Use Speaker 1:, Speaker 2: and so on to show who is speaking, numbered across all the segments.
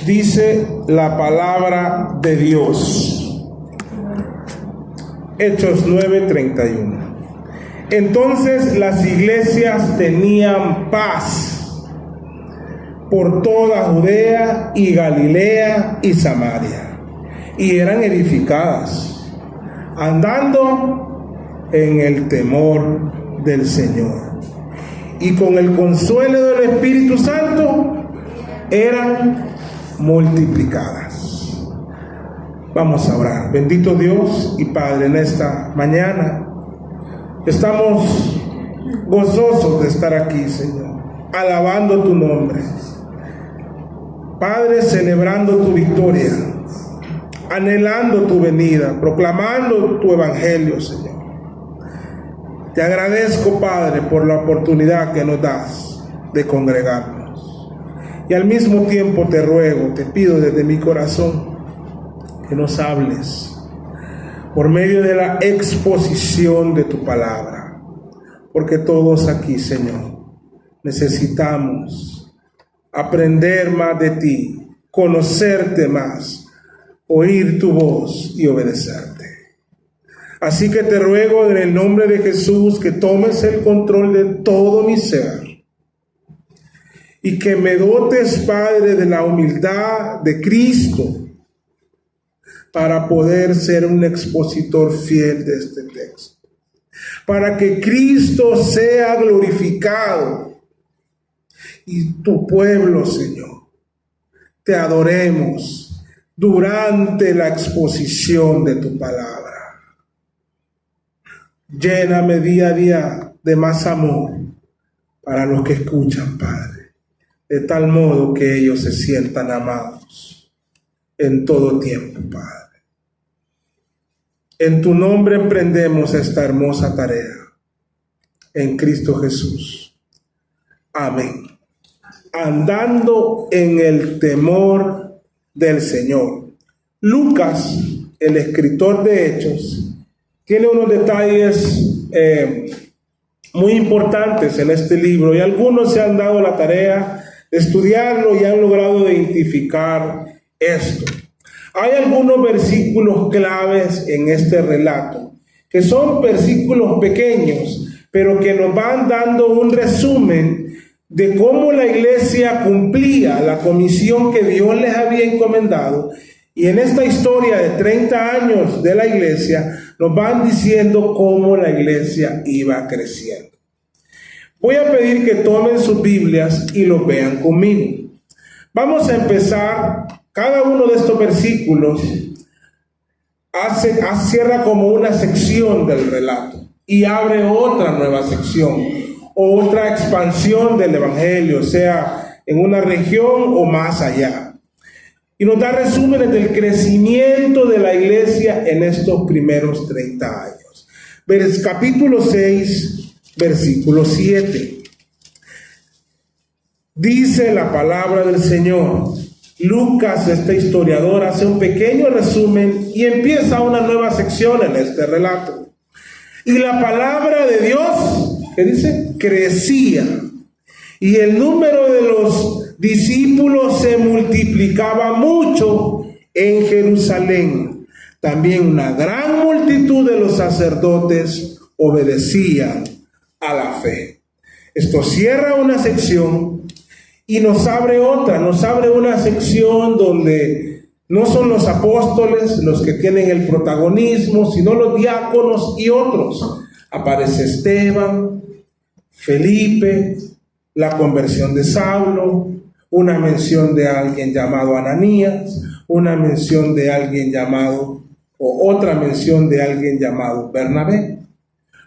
Speaker 1: dice la palabra de Dios. Hechos 9:31. Entonces las iglesias tenían paz por toda Judea y Galilea y Samaria, y eran edificadas, andando en el temor del Señor, y con el consuelo del Espíritu Santo eran multiplicadas. Vamos a orar. Bendito Dios y Padre, en esta mañana estamos gozosos de estar aquí, Señor, alabando tu nombre. Padre, celebrando tu victoria, anhelando tu venida, proclamando tu evangelio, Señor. Te agradezco, Padre, por la oportunidad que nos das de congregarnos. Y al mismo tiempo te ruego, te pido desde mi corazón que nos hables por medio de la exposición de tu palabra, porque todos aquí, Señor, necesitamos aprender más de ti, conocerte más, oír tu voz y obedecerte. Así que te ruego en el nombre de Jesús que tomes el control de todo mi ser y que me dotes, Padre, de la humildad de Cristo para poder ser un expositor fiel de este texto, para que Cristo sea glorificado y tu pueblo, Señor, te adoremos durante la exposición de tu palabra. Lléname día a día de más amor para los que escuchan, Padre, de tal modo que ellos se sientan amados en todo tiempo, Padre. En tu nombre emprendemos esta hermosa tarea, en Cristo Jesús. Amén. Andando en el temor del Señor. Lucas, el escritor de Hechos, tiene unos detalles muy importantes en este libro, y algunos se han dado la tarea de estudiarlo y han logrado identificar esto. Hay algunos versículos claves en este relato, que son versículos pequeños, pero que nos van dando un resumen de cómo la iglesia cumplía la comisión que Dios les había encomendado. Y en esta historia de 30 años de la iglesia, nos van diciendo cómo la iglesia iba creciendo. Voy a pedir que tomen sus Biblias y los vean conmigo. Vamos a empezar. Cada uno de estos versículos cierra como una sección del relato y abre otra nueva sección, otra expansión del evangelio, sea en una región o más allá. Y nos da resúmenes del crecimiento de la iglesia en estos primeros 30 años. Capítulo 6, versículo 7. Dice la palabra del Señor. Lucas, este historiador, hace un pequeño resumen y empieza una nueva sección en este relato. Y la palabra de Dios, ¿qué dice? Crecía. Y el número de los discípulos se multiplicaba mucho en Jerusalén. También una gran multitud de los sacerdotes obedecían a la fe. Esto cierra una sección y nos abre otra, nos abre una sección donde no son los apóstoles los que tienen el protagonismo, sino los diáconos y otros. Aparece Esteban, Felipe, la conversión de Saulo, una mención de alguien llamado Ananías, una mención de alguien llamado, o otra mención de alguien llamado Bernabé.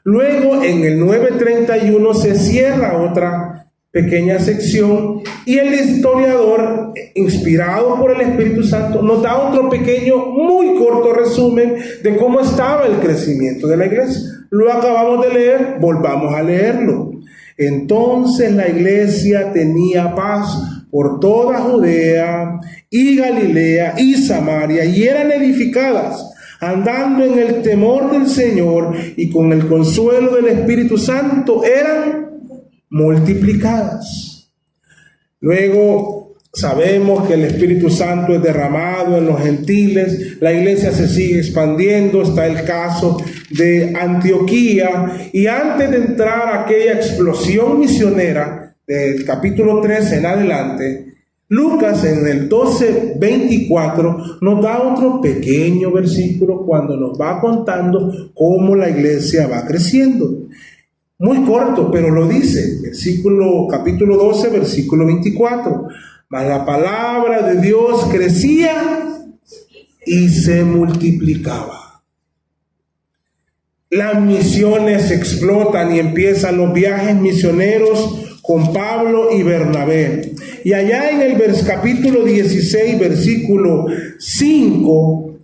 Speaker 1: Luego, en el 9:31 se cierra otra pequeña sección y el historiador, inspirado por el Espíritu Santo, nos da otro pequeño, muy corto resumen de cómo estaba el crecimiento de la iglesia. Lo acabamos de leer, volvamos a leerlo. Entonces la iglesia tenía paz por toda Judea y Galilea y Samaria, y eran edificadas, andando en el temor del Señor, y con el consuelo del Espíritu Santo eran multiplicadas. Luego Sabemos que el Espíritu Santo es derramado en los gentiles, la iglesia se sigue expandiendo, está el caso de Antioquía, y antes de entrar a aquella explosión misionera del capítulo 13 en adelante, Lucas en el 12:24 nos da otro pequeño versículo cuando nos va contando cómo la iglesia va creciendo. Muy corto, pero lo dice, capítulo 12, versículo 24. Mas la palabra de Dios crecía y se multiplicaba. Las misiones explotan y empiezan los viajes misioneros con Pablo y Bernabé. Y allá en el capítulo 16, versículo 5,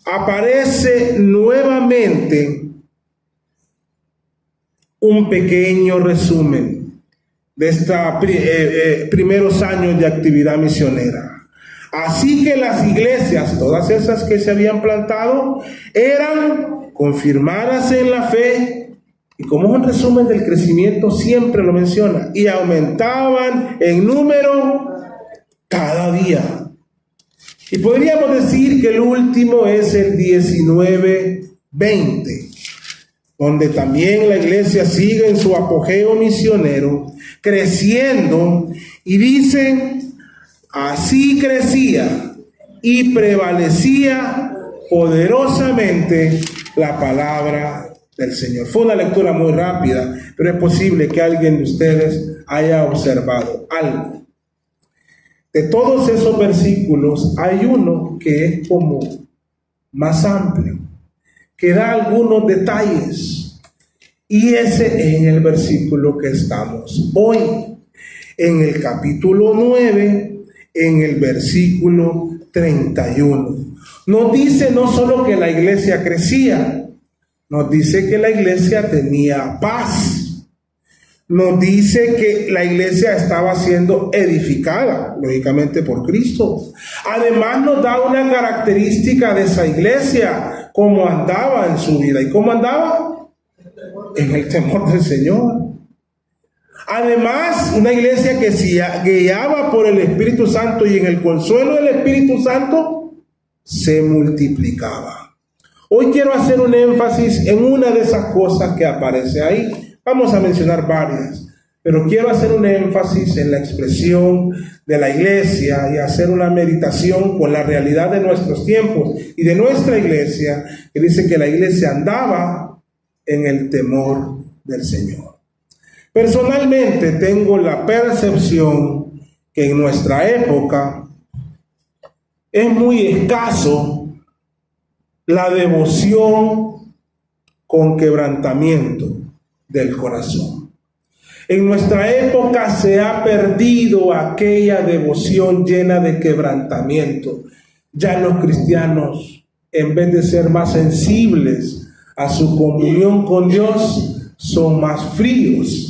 Speaker 1: aparece nuevamente un pequeño resumen de estos primeros años de actividad misionera. Así que las iglesias, todas esas que se habían plantado, eran confirmadas en la fe, y como un resumen del crecimiento siempre lo menciona, y aumentaban en número cada día. Y podríamos decir que el último es el 19-20, donde también la iglesia sigue en su apogeo misionero, creciendo, y dice, así crecía y prevalecía poderosamente la palabra del Señor. Fue una lectura muy rápida, pero es posible que alguien de ustedes haya observado algo. De todos esos versículos hay uno que es como más amplio, que da algunos detalles, y ese es el versículo que estamos hoy, en el capítulo 9, en el versículo 31. Nos dice no solo que la iglesia crecía, nos dice que la iglesia tenía paz, nos dice que la iglesia estaba siendo edificada, lógicamente por Cristo. Además nos da una característica de esa iglesia, cómo andaba en su vida. ¿Y cómo andaba? En el temor del Señor. Además, una iglesia que se guiaba por el Espíritu Santo, y en el consuelo del Espíritu Santo se multiplicaba. Hoy quiero hacer un énfasis en una de esas cosas que aparece ahí. Vamos a mencionar varias, pero quiero hacer un énfasis en la expresión de la iglesia y hacer una meditación con la realidad de nuestros tiempos y de nuestra iglesia, que dice que la iglesia andaba en el temor del Señor. Personalmente tengo la percepción que en nuestra época es muy escaso la devoción con quebrantamiento del corazón. En nuestra época se ha perdido aquella devoción llena de quebrantamiento. Ya los cristianos, en vez de ser más sensibles a su comunión con Dios, son más fríos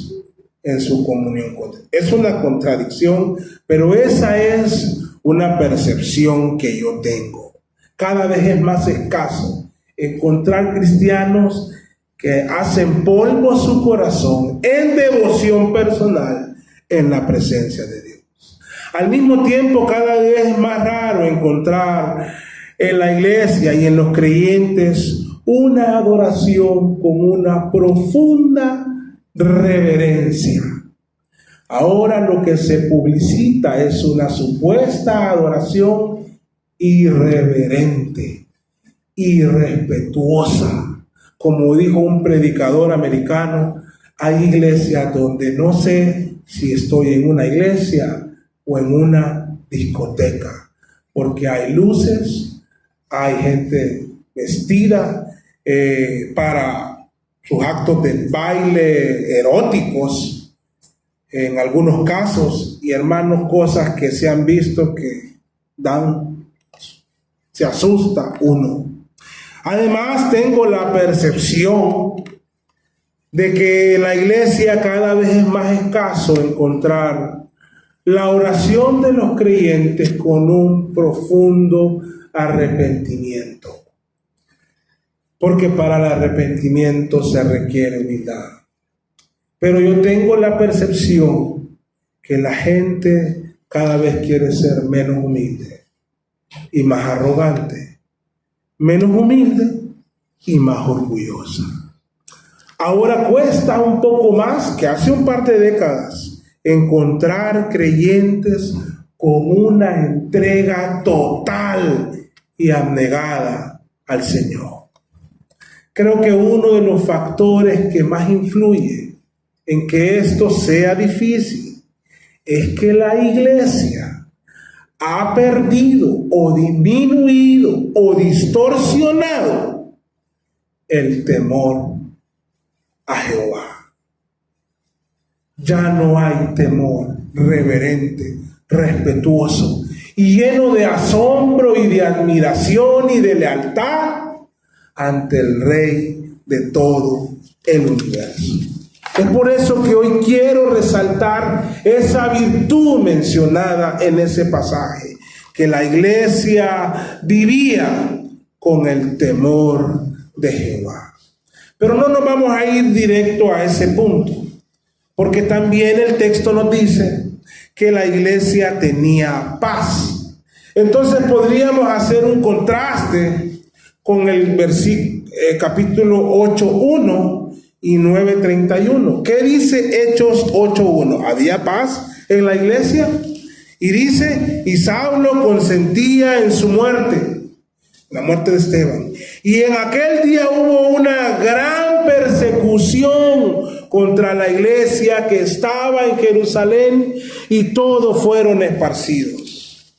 Speaker 1: en su comunión con Dios. Es una contradicción, pero esa es una percepción que yo tengo. Cada vez es más escaso encontrar cristianos que hacen polvo su corazón en devoción personal en la presencia de Dios. Al mismo tiempo, cada vez es más raro encontrar en la iglesia y en los creyentes una adoración con una profunda reverencia. Ahora lo que se publicita es una supuesta adoración irreverente, irrespetuosa. Como dijo un predicador americano, hay iglesias donde no sé si estoy en una iglesia o en una discoteca, porque hay luces, hay gente vestida para sus actos de baile eróticos, en algunos casos, y hermanos, cosas que se han visto que se asusta uno. Además, tengo la percepción de que en la iglesia cada vez es más escaso encontrar la oración de los creyentes con un profundo arrepentimiento. Porque para el arrepentimiento se requiere humildad. Pero yo tengo la percepción que la gente cada vez quiere ser menos humilde y más arrogante, menos humilde y más orgullosa. Ahora cuesta un poco más que hace un par de décadas encontrar creyentes con una entrega total y abnegada al Señor. Creo que uno de los factores que más influye en que esto sea difícil es que la iglesia ha perdido o disminuido o distorsionado el temor a Jehová. Ya no hay temor reverente, respetuoso y lleno de asombro y de admiración y de lealtad ante el Rey de todo el universo. Es por eso que hoy quiero resaltar esa virtud mencionada en ese pasaje, que la iglesia vivía con el temor de Jehová. Pero no nos vamos a ir directo a ese punto, porque también el texto nos dice que la iglesia tenía paz. Entonces podríamos hacer un contraste con el capítulo 8:1 y 9:31. ¿Qué dice Hechos 8:1? ¿Había paz en la iglesia? Y dice, y Saulo consentía en su muerte, la muerte de Esteban. Y en aquel día hubo una gran persecución contra la iglesia que estaba en Jerusalén, y todos fueron esparcidos.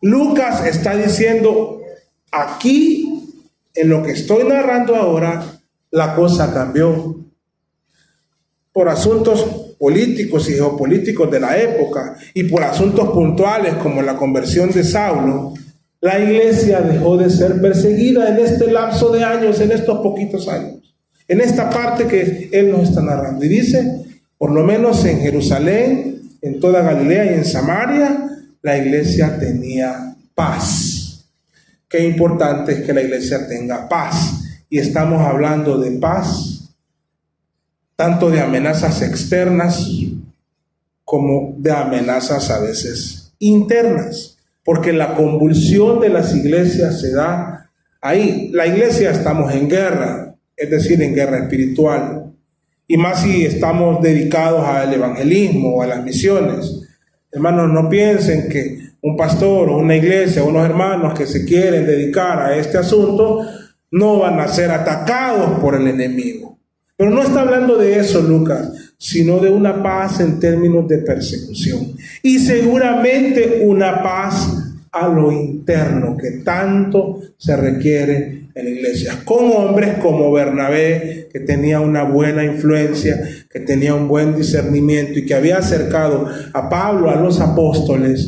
Speaker 1: Lucas está diciendo, aquí, en lo que estoy narrando ahora, la cosa cambió. Por asuntos políticos y geopolíticos de la época y por asuntos puntuales como la conversión de Saulo, la iglesia dejó de ser perseguida en este lapso de años, en estos poquitos años, en esta parte que él nos está narrando. Y dice, por lo menos en Jerusalén, en toda Galilea y en Samaria, la iglesia tenía paz. Qué importante es que la iglesia tenga paz. Y estamos hablando de paz, tanto de amenazas externas como de amenazas a veces internas, porque la convulsión de las iglesias se da ahí. La iglesia estamos en guerra, es decir, en guerra espiritual, y más si estamos dedicados al evangelismo o a las misiones. Hermanos, no piensen que un pastor o una iglesia o unos hermanos que se quieren dedicar a este asunto no van a ser atacados por el enemigo. Pero no está hablando de eso Lucas, sino de una paz en términos de persecución. Y seguramente una paz a lo interno que tanto se requiere en la iglesia. Con hombres como Bernabé, que tenía una buena influencia, que tenía un buen discernimiento y que había acercado a Pablo a los apóstoles,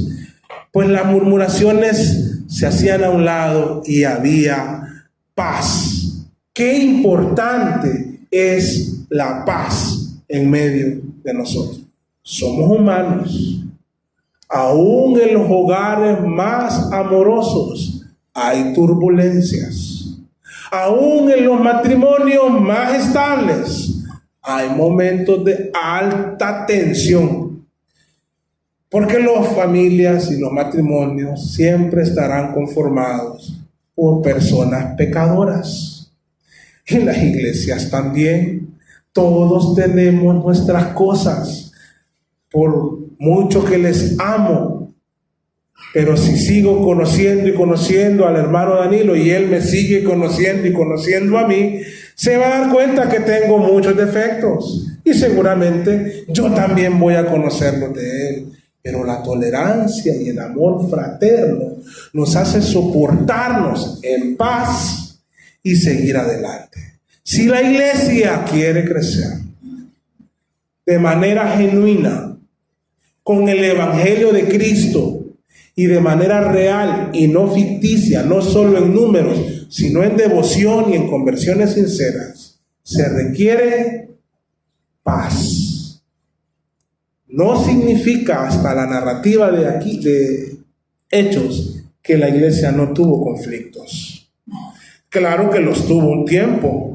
Speaker 1: pues las murmuraciones se hacían a un lado y había paz. Qué importante es la paz en medio de nosotros. Somos humanos. Aún en los hogares más amorosos hay turbulencias. Aún en los matrimonios más estables hay momentos de alta tensión. Porque las familias y los matrimonios siempre estarán conformados por personas pecadoras. En las iglesias también. Todos tenemos nuestras cosas. Por mucho que les amo, pero si sigo conociendo y conociendo al hermano Danilo y él me sigue conociendo y conociendo a mí, se va a dar cuenta que tengo muchos defectos y seguramente yo también voy a conocerlos de él. Pero la tolerancia y el amor fraterno nos hace soportarnos en paz y seguir adelante. Si la iglesia quiere crecer de manera genuina, con el evangelio de Cristo y de manera real y no ficticia, no solo en números, sino en devoción y en conversiones sinceras, se requiere paz. No significa hasta la narrativa de aquí, de Hechos, que la iglesia no tuvo conflictos. Claro que los tuvo un tiempo.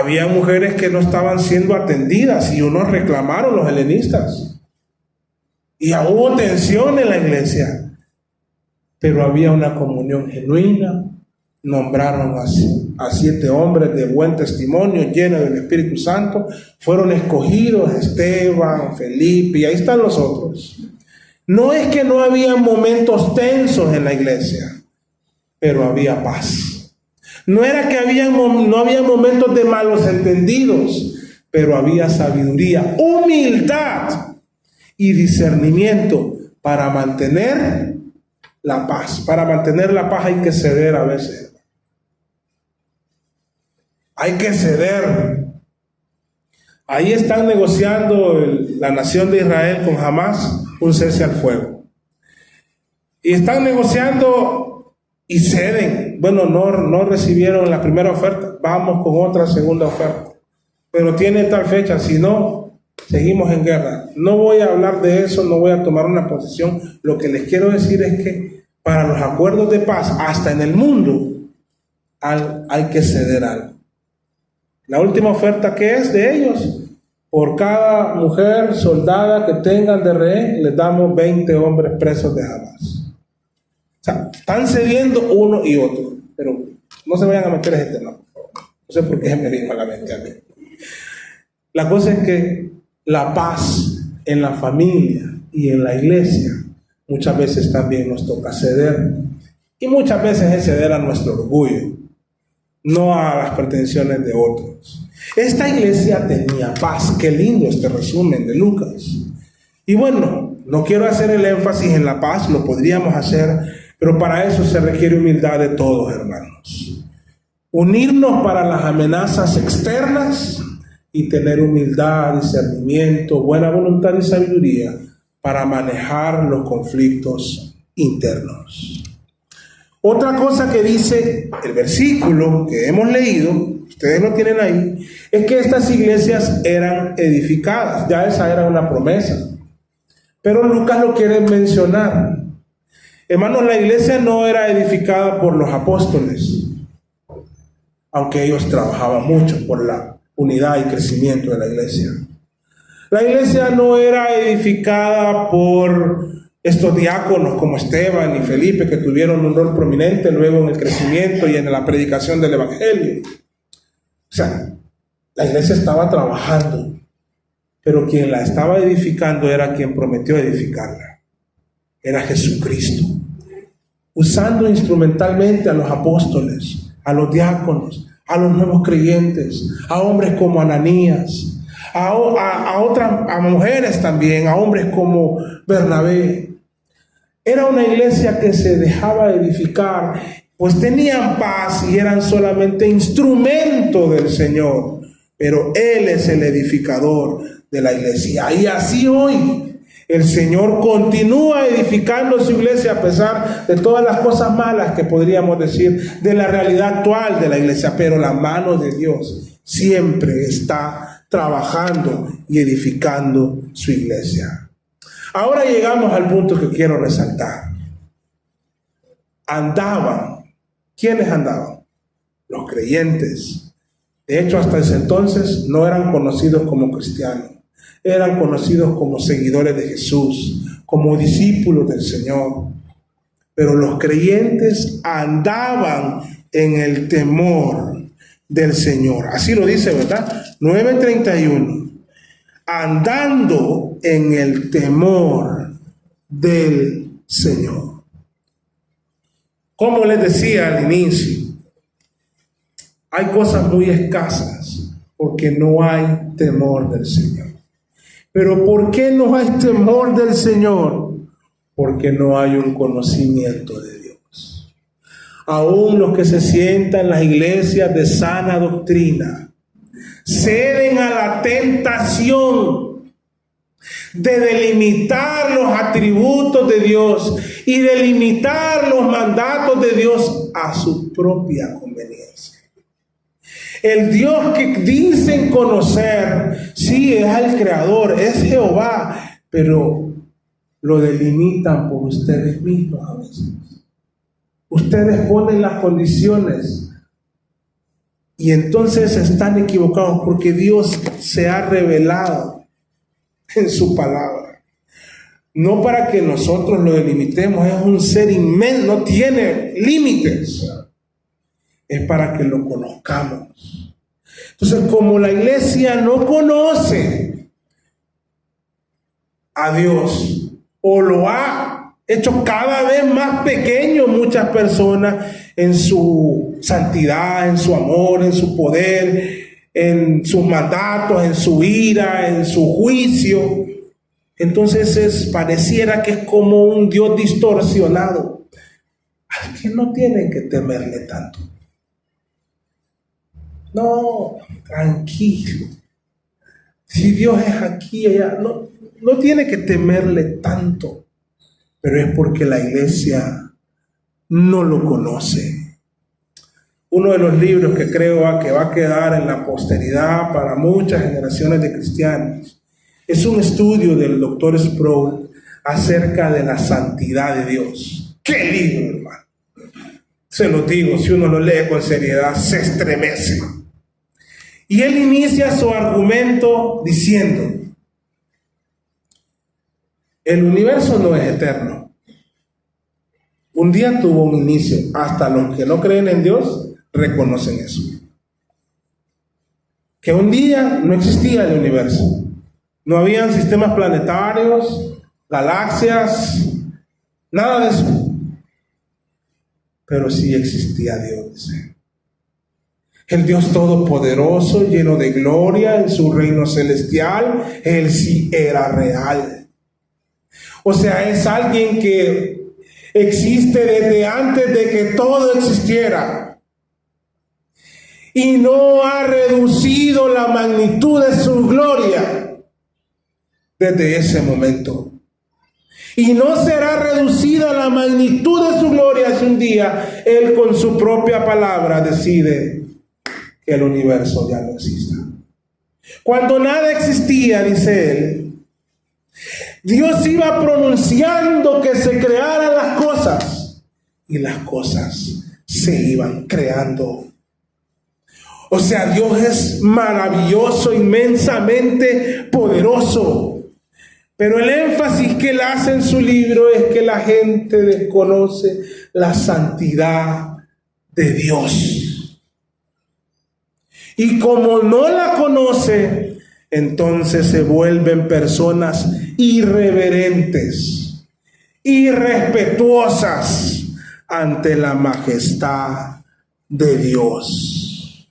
Speaker 1: Había mujeres que no estaban siendo atendidas y unos reclamaron los helenistas. y hubo tensión en la iglesia, pero había una comunión genuina. Nombraron a 7 hombres de buen testimonio, llenos del Espíritu Santo. Fueron escogidos Esteban, Felipe, y ahí están los otros. No es que no había momentos tensos en la iglesia, pero había paz. No era que no había momentos de malos entendidos, pero había sabiduría, humildad y discernimiento para mantener la paz. Para mantener la paz hay que ceder a veces. Hay que ceder. Ahí están negociando la nación de Israel con Hamás un cese al fuego. Y están negociando y ceden. Bueno, no recibieron la primera oferta. Vamos con otra segunda oferta. Pero tiene tal fecha, si no, seguimos en guerra. No voy a hablar de eso, no voy a tomar una posición. Lo que les quiero decir es que para los acuerdos de paz, hasta en el mundo, hay que ceder algo. La última oferta que es de ellos, por cada mujer soldada que tengan de rehén, les damos 20 hombres presos de Hamás. O sea, están cediendo uno y otro, pero no se vayan a meter en ese tema, por favor. No sé por qué se me vino a la mente a mí. La cosa es que la paz en la familia y en la iglesia muchas veces también nos toca ceder, y muchas veces es ceder a nuestro orgullo, no a las pretensiones de otros. Esta iglesia tenía paz. Qué lindo este resumen de Lucas. Y bueno, no quiero hacer el énfasis en la paz, lo podríamos hacer, pero para eso se requiere humildad de todos, hermanos. Unirnos para las amenazas externas y tener humildad, discernimiento, buena voluntad y sabiduría para manejar los conflictos internos. Otra cosa que dice el versículo que hemos leído, ustedes lo tienen ahí, es que estas iglesias eran edificadas. Ya esa era una promesa. Pero Lucas lo quiere mencionar. Hermanos, la iglesia no era edificada por los apóstoles, aunque ellos trabajaban mucho por la unidad y crecimiento de la iglesia. La iglesia no era edificada por estos diáconos como Esteban y Felipe, que tuvieron un rol prominente luego en el crecimiento y en la predicación del evangelio. O sea, la iglesia estaba trabajando, pero quien la estaba edificando era quien prometió edificarla. Era Jesucristo, usando instrumentalmente a los apóstoles, a los diáconos, a los nuevos creyentes, a hombres como Ananías, a mujeres también, a hombres como Bernabé. Era una iglesia que se dejaba edificar, pues tenían paz y eran solamente instrumento del Señor, pero Él es el edificador de la iglesia. Y así hoy el Señor continúa edificando su iglesia a pesar de todas las cosas malas que podríamos decir de la realidad actual de la iglesia, pero la mano de Dios siempre está trabajando y edificando su iglesia. Ahora llegamos al punto que quiero resaltar. Andaban. ¿Quiénes andaban? Los creyentes. De hecho, hasta ese entonces no eran conocidos como cristianos. Eran conocidos como seguidores de Jesús, como discípulos del Señor. Pero los creyentes andaban en el temor del Señor. Así lo dice, ¿verdad? 9:31. Andando en el temor del Señor. Como les decía al inicio, hay cosas muy escasas porque no hay temor del Señor. Pero ¿por qué no hay temor del Señor? Porque no hay un conocimiento de Dios. Aún los que se sientan en las iglesias de sana doctrina ceden a la tentación de delimitar los atributos de Dios y delimitar los mandatos de Dios a su propia conveniencia. El Dios que dicen conocer, sí, es el Creador, es Jehová, pero lo delimitan por ustedes mismos a veces. Ustedes ponen las condiciones y entonces están equivocados porque Dios se ha revelado en su palabra. no para que nosotros lo delimitemos, es un ser inmenso, no tiene límites, es para que lo conozcamos. Entonces, como la iglesia no conoce a Dios, o lo ha hecho cada vez más pequeño muchas personas en su santidad, en su amor, en su poder, en sus mandatos, en su ira, en su juicio, entonces pareciera que es como un Dios distorsionado al que no tienen que temerle tanto. No, tranquilo. Si Dios es aquí y allá, no tiene que temerle tanto, pero es porque la iglesia no lo conoce. Uno de los libros que creo que va a quedar en la posteridad para muchas generaciones de cristianos es un estudio del doctor Sproul acerca de la santidad de Dios. ¡Qué libro, hermano! Se lo digo, si uno lo lee con seriedad, se estremece. Y él inicia su argumento diciendo: el universo no es eterno. Un día tuvo un inicio. Hasta los que no creen en Dios reconocen eso. Que un día no existía el universo. No habían sistemas planetarios, galaxias, nada de eso. Pero sí existía Dios, dice. El Dios todopoderoso, lleno de gloria en su reino celestial, Él sí era real. O sea, es alguien que existe desde antes de que todo existiera. Y no ha reducido la magnitud de su gloria desde ese momento. Y no será reducida la magnitud de su gloria si un día Él con su propia palabra decide que el universo ya no exista. Cuando nada existía, dice él, Dios iba pronunciando que se crearan las cosas y las cosas se iban creando. O sea, Dios es maravilloso, inmensamente poderoso. Pero el énfasis que él hace en su libro es que la gente desconoce la santidad de Dios. Y como no la conoce, entonces se vuelven personas irreverentes, irrespetuosas ante la majestad de Dios.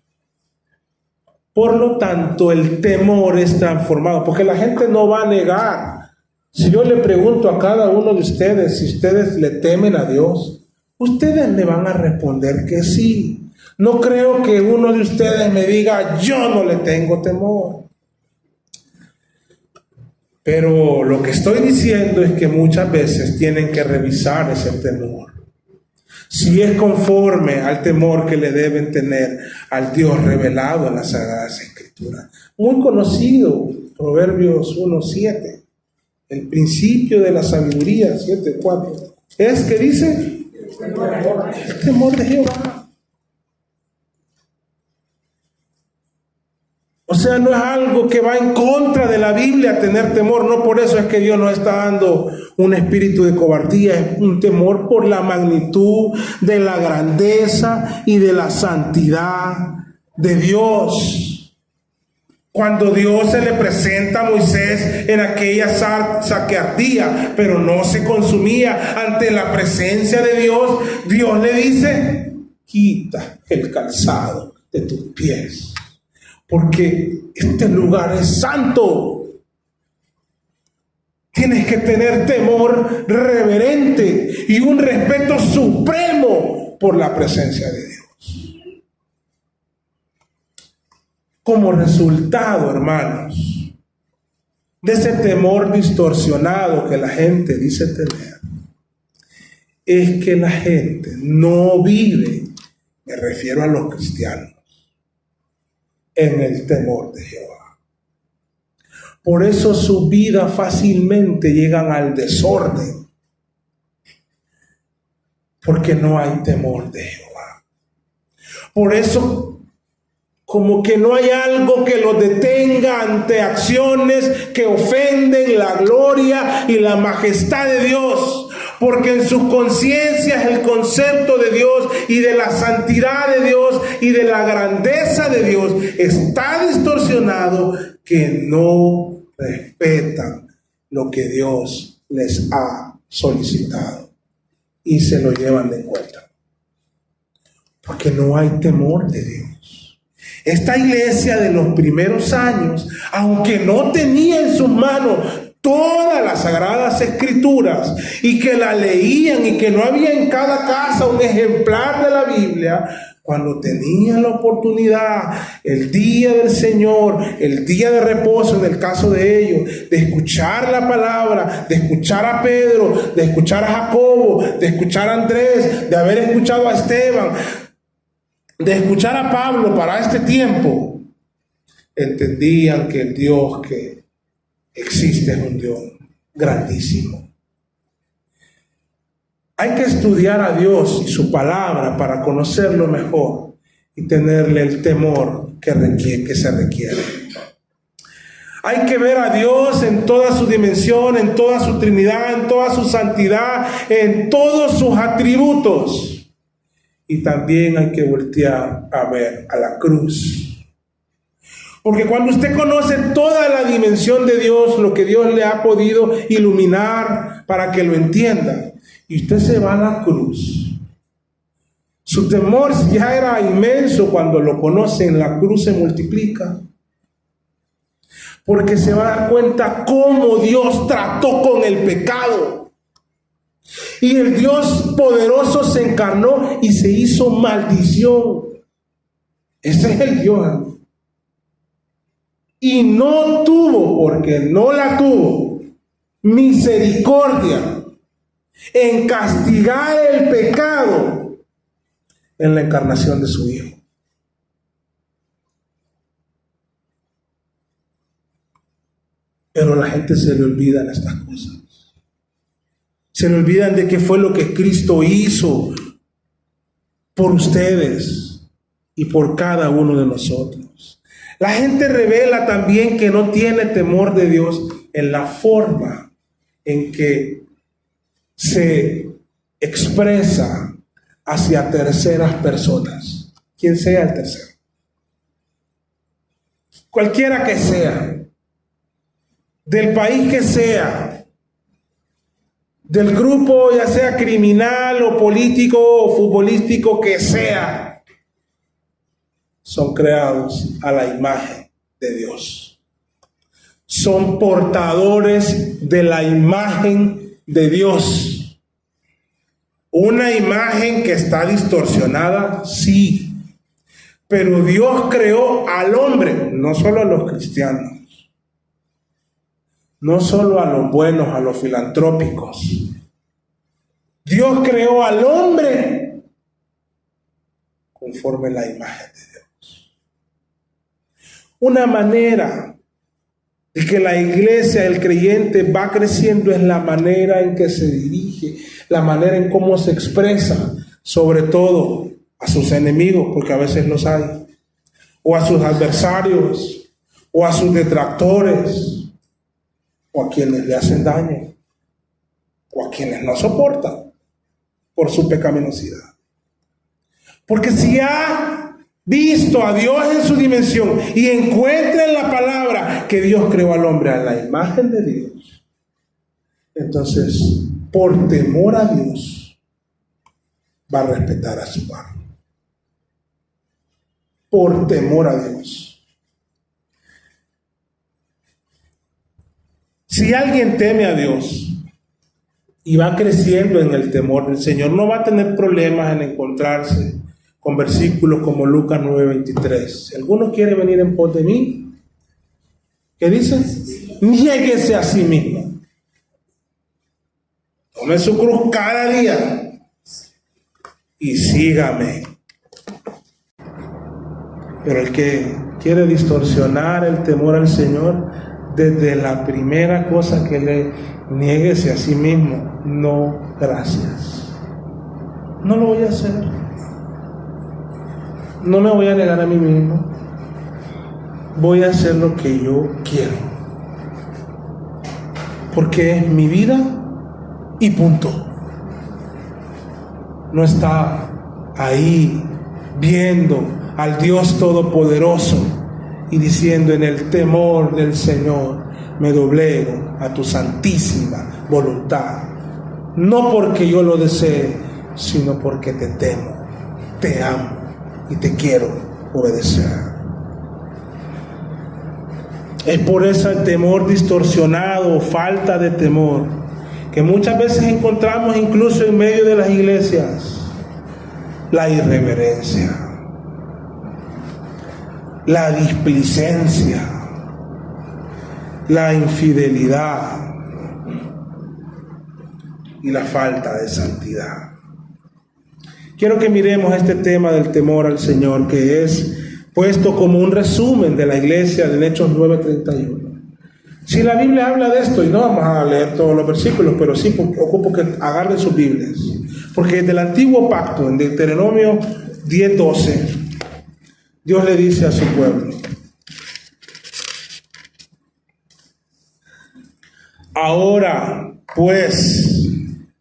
Speaker 1: Por lo tanto, el temor es transformado, porque la gente no va a negar. Si yo le pregunto a cada uno de ustedes si ustedes le temen a Dios, ustedes me van a responder que sí. No creo que uno de ustedes me diga, yo no le tengo temor. Pero lo que estoy diciendo es que muchas veces tienen que revisar ese temor. Si es conforme al temor que le deben tener al Dios revelado en las Sagradas Escrituras. Muy conocido, Proverbios 1:7. El principio de la sabiduría, 7:4. Es que dice, el temor de Jehová. O sea, no es algo que va en contra de la Biblia tener temor. No por eso es que Dios nos está dando un espíritu de cobardía. Es un temor por la magnitud de la grandeza y de la santidad de Dios. Cuando Dios se le presenta a Moisés en aquella zarza que ardía, pero no se consumía, ante la presencia de Dios, Dios le dice, quita el calzado de tus pies, porque este lugar es santo. Tienes que tener temor reverente y un respeto supremo por la presencia de Dios. Como resultado, hermanos, de ese temor distorsionado que la gente dice tener, es que la gente no vive, me refiero a los cristianos, en el temor de Jehová. Por eso su vida fácilmente llegan al desorden, porque no hay temor de Jehová. Por eso, como que no hay algo que los detenga ante acciones que ofenden la gloria y la majestad de Dios, porque en sus conciencias el concepto de Dios y de la santidad de Dios y de la grandeza de Dios está distorsionado, que no respetan lo que Dios les ha solicitado y se lo llevan de cuenta, porque no hay temor de Dios. Esta iglesia de los primeros años, aunque no tenía en sus manos todas las sagradas escrituras y que la leían y que no había en cada casa un ejemplar de la Biblia, cuando tenían la oportunidad, el día del Señor, el día de reposo en el caso de ellos, de escuchar la palabra, de escuchar a Pedro, de escuchar a Jacobo, de escuchar a Andrés, de haber escuchado a Esteban, de escuchar a Pablo para este tiempo, entendían que el Dios que existe es un Dios grandísimo. Hay que estudiar a Dios y su palabra para conocerlo mejor y tenerle el temor que se requiere. Hay que ver a Dios en toda su dimensión, en toda su Trinidad, en toda su santidad, en todos sus atributos. Y también hay que voltear a ver a la cruz. Porque cuando usted conoce toda la dimensión de Dios, lo que Dios le ha podido iluminar para que lo entienda, y usted se va a la cruz, su temor ya era inmenso. Cuando lo conoce en la cruz se multiplica, porque se va a dar cuenta cómo Dios trató con el pecado. Y el Dios poderoso se encarnó y se hizo maldición. Ese es el Dios. Y no tuvo, porque no la tuvo, misericordia en castigar el pecado en la encarnación de su Hijo. Pero la gente se le olvidan estas cosas. Se le olvidan de qué fue lo que Cristo hizo por ustedes y por cada uno de nosotros. La gente revela también que no tiene temor de Dios en la forma en que se expresa hacia terceras personas, quien sea el tercero, cualquiera que sea, del país que sea, del grupo ya sea criminal o político o futbolístico que sea, son creados a la imagen de Dios. Son portadores de la imagen de Dios. Una imagen que está distorsionada, sí, pero Dios creó al hombre, no solo a los cristianos, no solo a los buenos, a los filantrópicos. Dios creó al hombre conforme la imagen de Dios. Una manera de que la iglesia, el creyente va creciendo es la manera en que se dirige, la manera en cómo se expresa, sobre todo a sus enemigos, porque a veces los hay, o a sus adversarios, o a sus detractores, o a quienes le hacen daño, o a quienes no soportan por su pecaminosidad. Porque si ha visto a Dios en su dimensión y encuentra en la palabra que Dios creó al hombre a la imagen de Dios, entonces por temor a Dios va a respetar a su padre. Por temor a Dios. Si alguien teme a Dios y va creciendo en el temor del Señor, no va a tener problemas en encontrarse con versículos como Lucas 9:23. Si alguno quiere venir en pos de mí, ¿qué dice? Niéguese a sí mismo. Tome su cruz cada día y sígame. Pero el que quiere distorsionar el temor al Señor, desde la primera cosa que le niéguese a sí mismo, no, gracias. No lo voy a hacer. No me voy a negar a mí mismo. voy a hacer lo que yo quiero, porque es mi vida y punto. No está ahí viendo al Dios Todopoderoso y diciendo: en el temor del Señor me doblego a tu santísima voluntad. No porque yo lo desee, sino porque te temo, te amo y te quiero obedecer. Es por ese temor distorsionado o falta de temor que muchas veces encontramos incluso en medio de las iglesias la irreverencia, la displicencia, la infidelidad y la falta de santidad. Quiero que miremos este tema del temor al Señor, que es puesto como un resumen de la iglesia en Hechos 9:31. Si la Biblia habla de esto, y no vamos a leer todos los versículos, pero sí ocupo que agarren sus Biblias, porque desde el antiguo pacto, en Deuteronomio 10:12, Dios le dice a su pueblo: ahora pues,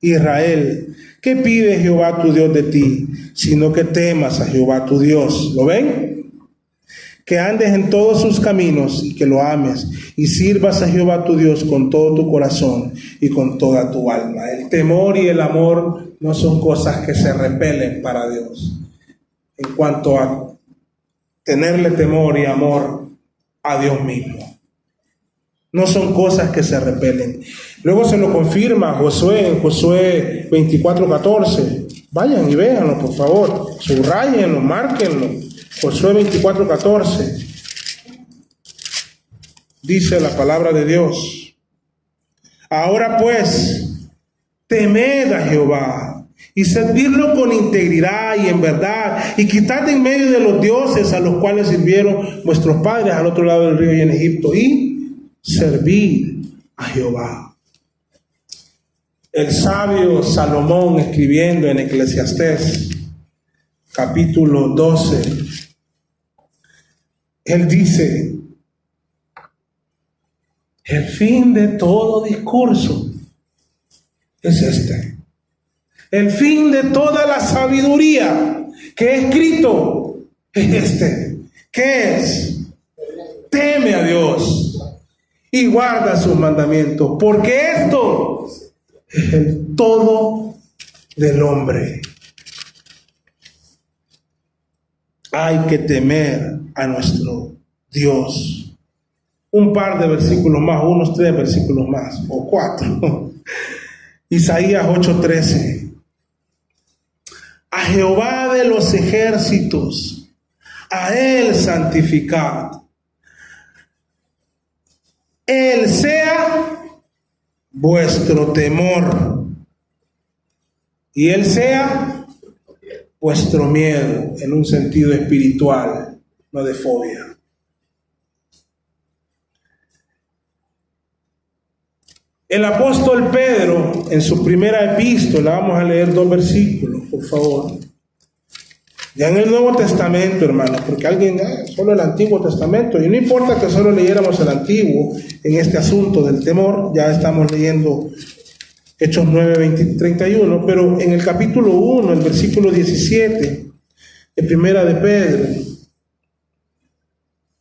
Speaker 1: Israel, ¿qué pide Jehová tu Dios de ti? Sino que temas a Jehová tu Dios. ¿Lo ven? Que andes en todos sus caminos y que lo ames y sirvas a Jehová tu Dios con todo tu corazón y con toda tu alma. El temor y el amor no son cosas que se repelen para Dios. En cuanto a tenerle temor y amor a Dios mismo, no son cosas que se repelen. Luego se lo confirma Josué en Josué 24:14. Vayan y véanlo, por favor. Subrayenlo, márquenlo. Josué 24:14. Dice la palabra de Dios: ahora pues, temed a Jehová y servirlo con integridad y en verdad, y quitad de en medio de los dioses a los cuales sirvieron vuestros padres al otro lado del río y en Egipto, y servir a Jehová. El sabio Salomón, escribiendo en Eclesiastés capítulo 12, él dice: el fin de todo discurso es este. El fin de toda la sabiduría que he escrito es este. ¿Qué es? Teme a Dios y guarda sus mandamientos, porque esto es el todo del hombre. Hay que temer a nuestro Dios. Un par de versículos más, unos 3 versículos más, o 4. Isaías 8:13. A Jehová de los ejércitos, a Él santificad. Él sea vuestro temor y Él sea vuestro miedo, en un sentido espiritual, no de fobia. El apóstol Pedro, en su primera epístola, vamos a leer 2 versículos, por favor. Ya en el Nuevo Testamento, hermanos, porque alguien, solo el Antiguo Testamento, y no importa que solo leyéramos el Antiguo en este asunto del temor, ya estamos leyendo Hechos 9:31, pero en el capítulo 1, el versículo 17, en primera de Pedro,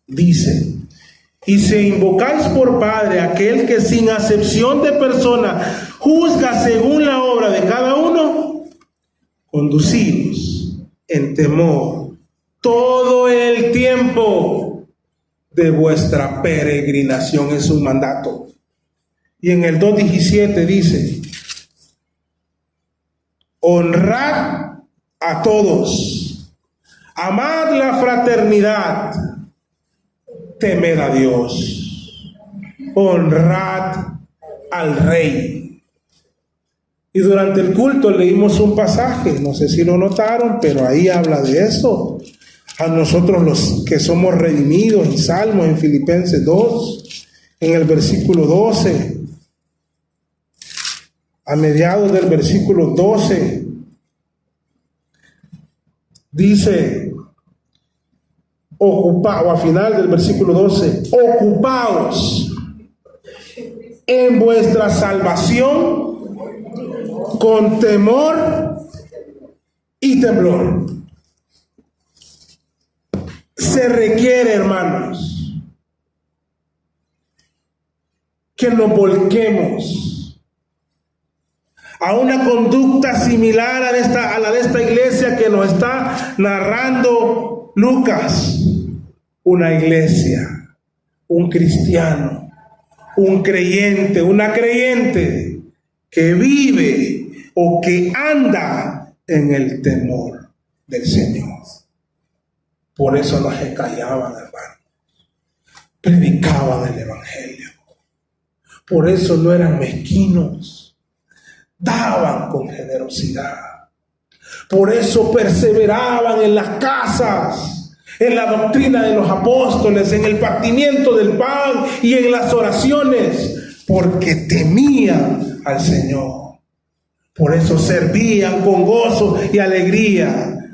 Speaker 1: dice: y si invocáis por Padre aquel que sin acepción de persona juzga según la obra de cada uno, conducíos en temor todo el tiempo de vuestra peregrinación. Es un mandato. Y en el 2:17 dice: honrad a todos, amad la fraternidad, temed a Dios, honrad al Rey. Y durante el culto leímos un pasaje, no sé si lo notaron, pero ahí habla de eso. A nosotros los que somos redimidos, en Salmos, en Filipenses 2, en el versículo 12, a mediados del versículo 12, dice: ocupaos, al final del versículo 12, ocupaos en vuestra salvación con temor y temblor. Se requiere, hermanos, que nos volquemos a una conducta similar a la de esta iglesia que nos está narrando Lucas. Una iglesia, un cristiano, un creyente, una creyente que vive o que anda en el temor del Señor. Por eso no se callaban, hermanos. Predicaban el evangelio. Por eso no eran mezquinos. Daban con generosidad. Por eso perseveraban en las casas, en la doctrina de los apóstoles, en el partimiento del pan y en las oraciones, porque temían al Señor. Por eso servían con gozo y alegría,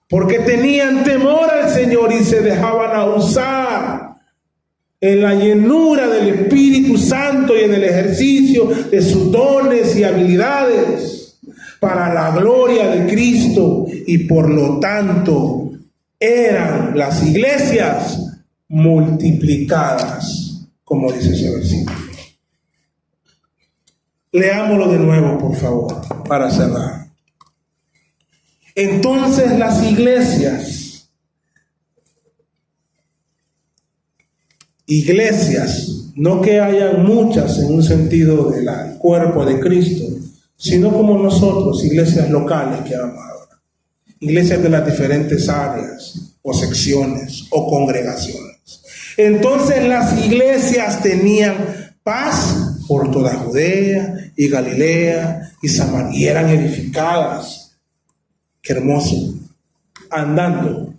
Speaker 1: porque tenían temor al Señor y se dejaban usar en la llenura del Espíritu Santo y en el ejercicio de sus dones y habilidades para la gloria de Cristo, y por lo tanto eran las iglesias multiplicadas, como dice ese versículo. Leámoslo de nuevo, por favor, para cerrar. Entonces las iglesias, no que hayan muchas en un sentido del cuerpo de Cristo, sino como nosotros, iglesias locales que llamamos ahora, iglesias de las diferentes áreas o secciones o congregaciones. Entonces las iglesias tenían paz por toda Judea y Galilea y Samaria, y eran edificadas. Qué hermoso, andando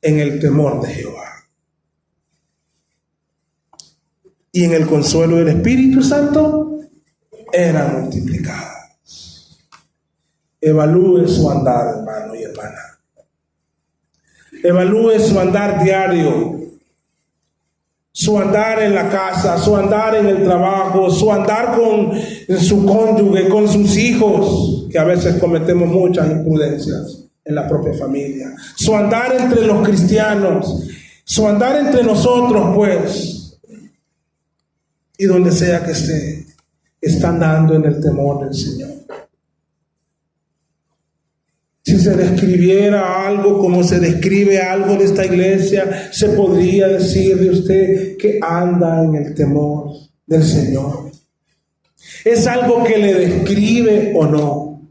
Speaker 1: en el temor de Jehová y en el consuelo del Espíritu Santo eran multiplicadas. Evalúe su andar, hermano y hermana. Evalúe su andar diario, su andar en la casa, su andar en el trabajo, su andar con su cónyuge, con sus hijos, que a veces cometemos muchas imprudencias en la propia familia. Su andar entre los cristianos, su andar entre nosotros, pues, y donde sea que esté, está andando en el temor del Señor. Si se describiera algo como se describe algo de esta iglesia, se podría decir de usted que anda en el temor del Señor. ¿Es algo que le describe o no?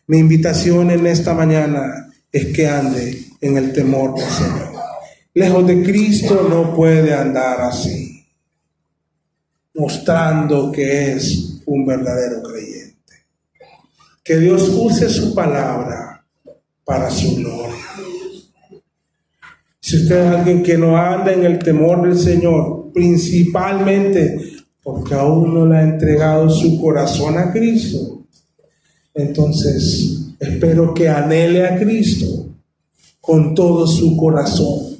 Speaker 1: Mi invitación en esta mañana es que ande en el temor del Señor. Lejos de Cristo no puede andar así, mostrando que es un verdadero creyente. Que Dios use su palabra para su gloria. Si usted es alguien que no anda en el temor del Señor, principalmente porque aún no le ha entregado su corazón a Cristo, entonces espero que anhele a Cristo con todo su corazón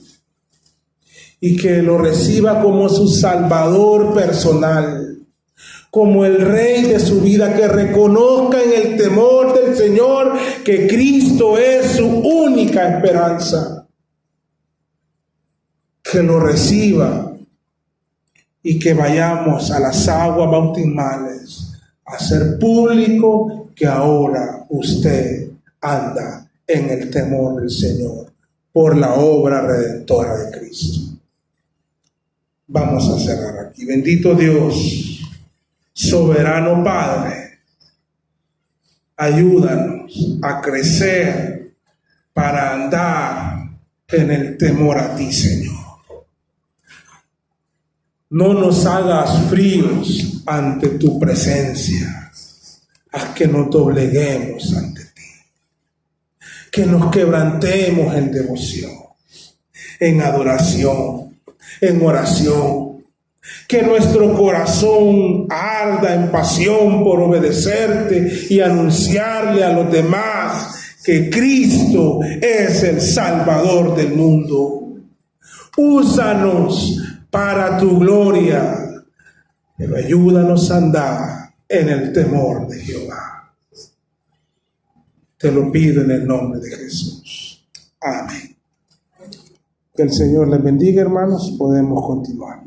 Speaker 1: y que lo reciba como su Salvador personal, como el Rey de su vida, que reconozca en el temor del Señor que Cristo es su única esperanza, que lo reciba y que vayamos a las aguas bautismales a hacer público que ahora usted anda en el temor del Señor por la obra redentora de Cristo. Vamos a cerrar aquí. Bendito Dios, soberano Padre, ayúdanos a crecer para andar en el temor a ti, Señor. No nos hagas fríos ante tu presencia. Haz que nos dobleguemos ante ti, que nos quebrantemos en devoción, en adoración, en oración, que nuestro corazón arda en pasión por obedecerte y anunciarle a los demás que Cristo es el Salvador del mundo. Úsanos para tu gloria, pero ayúdanos a andar en el temor de Jehová. Te lo pido en el nombre de Jesús. Amén. Que el Señor les bendiga, hermanos. Podemos continuar.